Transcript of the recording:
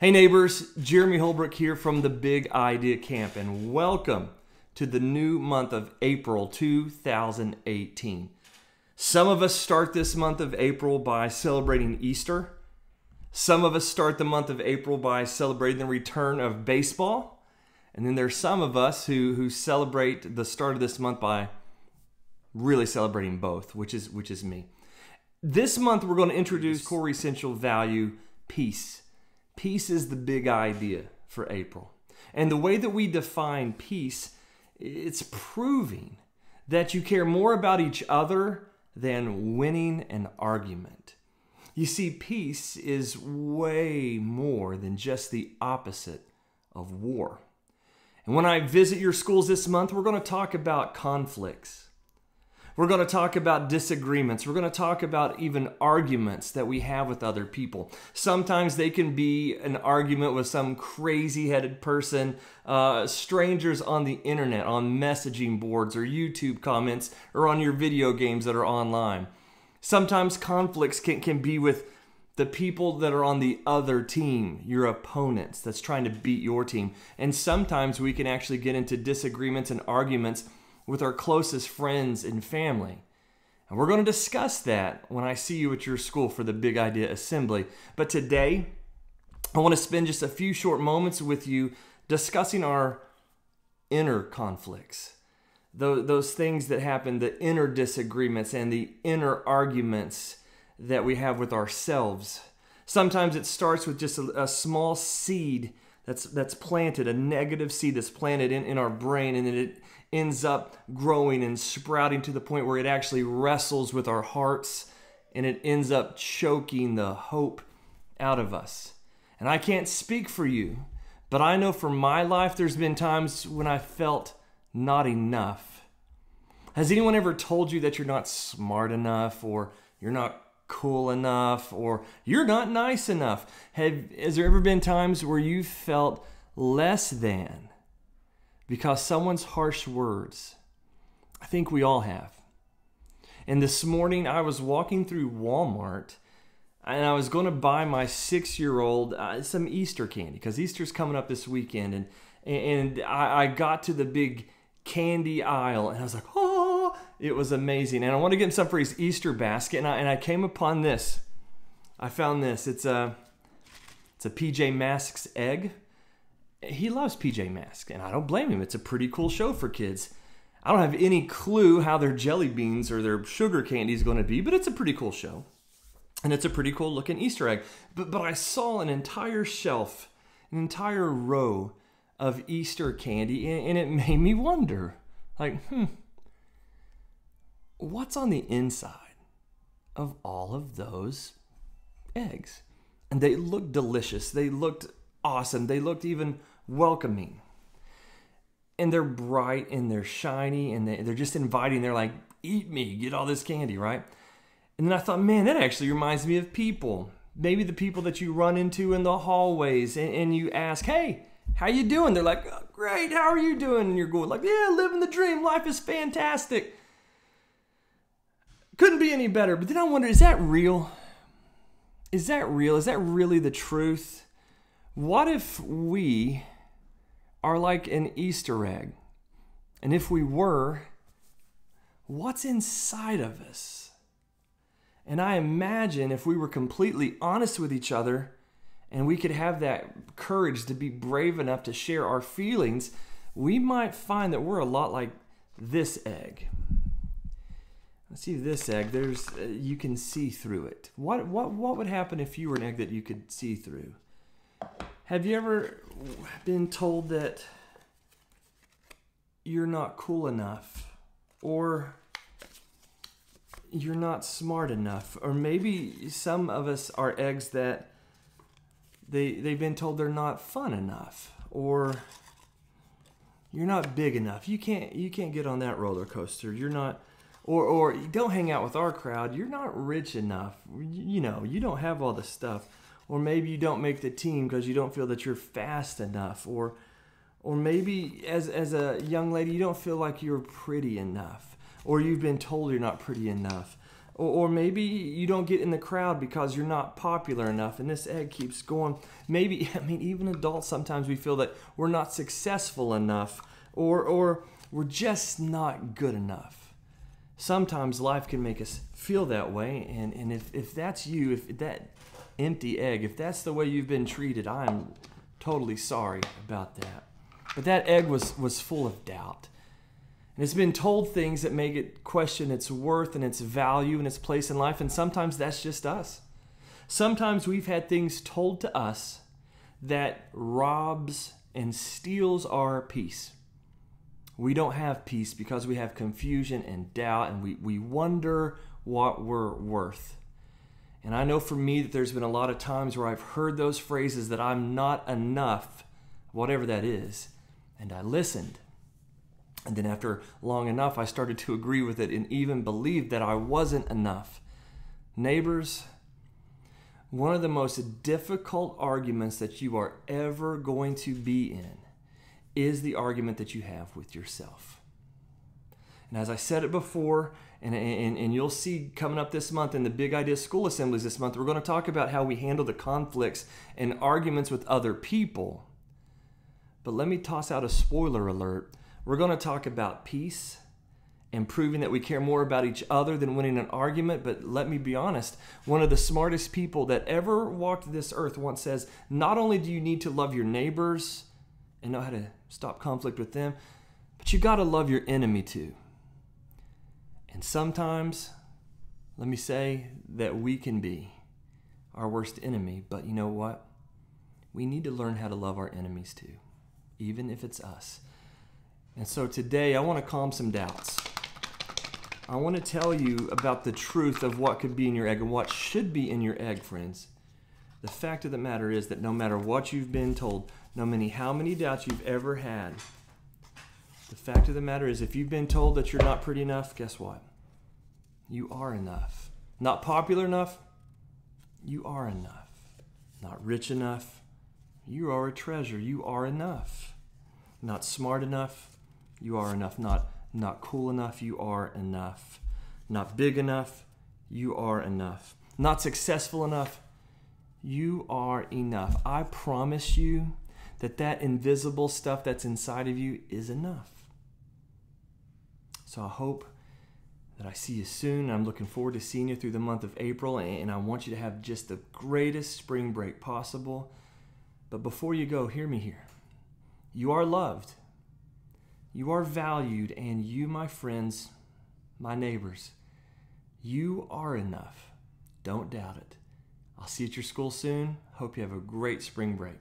Hey neighbors, Jeremy Holbrook here from the Big Idea Camp, and welcome to the new month of April 2018. Some of us start this month of April by celebrating Easter. Some of us start the month of April by celebrating the return of baseball. And then there's some of us who celebrate the start of this month by really celebrating both, which is me. This month we're going to introduce core essential value, peace. Peace is the big idea for April. And the way that we define peace, it's proving that you care more about each other than winning an argument. You see, peace is way more than just the opposite of war. And when I visit your schools this month, we're going to talk about conflicts. We're going to talk about disagreements. We're going to talk about even arguments that we have with other people. Sometimes they can be an argument with some crazy-headed person, strangers on the internet, on messaging boards or YouTube comments, or on your video games that are online. Sometimes conflicts can be with the people that are on the other team, your opponents that's trying to beat your team. And sometimes we can actually get into disagreements and arguments with our closest friends and family. And we're going to discuss that when I see you at your school for the Big Idea Assembly. But today, I want to spend just a few short moments with you discussing our inner conflicts. Those things that happen, the inner disagreements and the inner arguments that we have with ourselves. Sometimes it starts with just a small seed that's planted, a negative seed that's planted in our brain, and then it ends up growing and sprouting to the point where it actually wrestles with our hearts, and it ends up choking the hope out of us. And I can't speak for you, but I know for my life there's been times when I felt not enough. Has anyone ever told you that you're not smart enough, or you're not cool enough, or you're not nice enough? Has there ever been times where you felt less than because someone's harsh words? I think we all have. And this morning I was walking through Walmart, and I was going to buy my 6-year-old some Easter candy, because Easter's coming up this weekend, and I got to the big candy aisle, and I was like, oh, it was amazing. And I want to get him some for his Easter basket, and I came upon this. I found this. It's a PJ Masks egg. He loves PJ Masks, and I don't blame him. It's a pretty cool show for kids. I don't have any clue how their jelly beans or their sugar candy is going to be, but it's a pretty cool show. And it's a pretty cool looking Easter egg. But I saw an entire shelf, an entire row of Easter candy, and it made me wonder, like, what's on the inside of all of those eggs? And they looked delicious. They looked awesome. They looked even welcoming. And they're bright and they're shiny and they're just inviting. They're like, eat me, get all this candy, right? And then I thought, man, that actually reminds me of people. Maybe the people that you run into in the hallways, and you ask, hey, how you doing? They're like, oh, great, how are you doing? And you're going like, yeah, living the dream. Life is fantastic. Couldn't be any better. But then I wonder, is that real? Is that real? Is that really the truth? What if we are like an Easter egg? And if we were, what's inside of us? And I imagine if we were completely honest with each other, and we could have that courage to be brave enough to share our feelings, we might find that we're a lot like this egg. Let's see this egg. You can see through it. What would happen if you were an egg that you could see through? Have you ever been told that you're not cool enough, or you're not smart enough? Or maybe some of us are eggs that they've been told they're not fun enough, or you're not big enough. You can't get on that roller coaster. You're not, or you don't hang out with our crowd. You're not rich enough. You know, you don't have all the stuff. Or maybe you don't make the team because you don't feel that you're fast enough. Or maybe as a young lady, you don't feel like you're pretty enough. Or you've been told you're not pretty enough. Or maybe you don't get in the crowd because you're not popular enough, and this egg keeps going. Maybe, even adults, sometimes we feel that we're not successful enough, or we're just not good enough. Sometimes life can make us feel that way, and if that's you, if that empty egg, if that's the way you've been treated, I'm totally sorry about that. But that egg was full of doubt. And it's been told things that make it question its worth and its value and its place in life, and sometimes that's just us. Sometimes we've had things told to us that robs and steals our peace. We don't have peace because we have confusion and doubt, and we wonder what we're worth. And I know for me that there's been a lot of times where I've heard those phrases that I'm not enough, whatever that is, and I listened. And then after long enough, I started to agree with it and even believed that I wasn't enough. Neighbors, one of the most difficult arguments that you are ever going to be in is the argument that you have with yourself. And as I said it before, and you'll see coming up this month in the Big Idea School Assemblies this month, we're going to talk about how we handle the conflicts and arguments with other people. But let me toss out a spoiler alert. We're going to talk about peace and proving that we care more about each other than winning an argument. But let me be honest, one of the smartest people that ever walked this earth once says, not only do you need to love your neighbors and know how to stop conflict with them, but you got to love your enemy too. And sometimes, let me say that we can be our worst enemy, but you know what? We need to learn how to love our enemies too, even if it's us. And so today I want to calm some doubts. I want to tell you about the truth of what could be in your egg and what should be in your egg, friends. The fact of the matter is that no matter what you've been told, no matter how many doubts you've ever had, the fact of the matter is if you've been told that you're not pretty enough, guess what? You are enough. Not popular enough? You are enough. Not rich enough? You are a treasure. You are enough. Not smart enough? You are enough. Not cool enough? You are enough. Not big enough? You are enough. Not successful enough? You are enough. I promise you that invisible stuff that's inside of you is enough. So I hope that I see you soon. I'm looking forward to seeing you through the month of April, and I want you to have just the greatest spring break possible. But before you go, hear me here. You are loved. You are valued, and you, my friends, my neighbors, you are enough. Don't doubt it. I'll see you at your school soon. Hope you have a great spring break.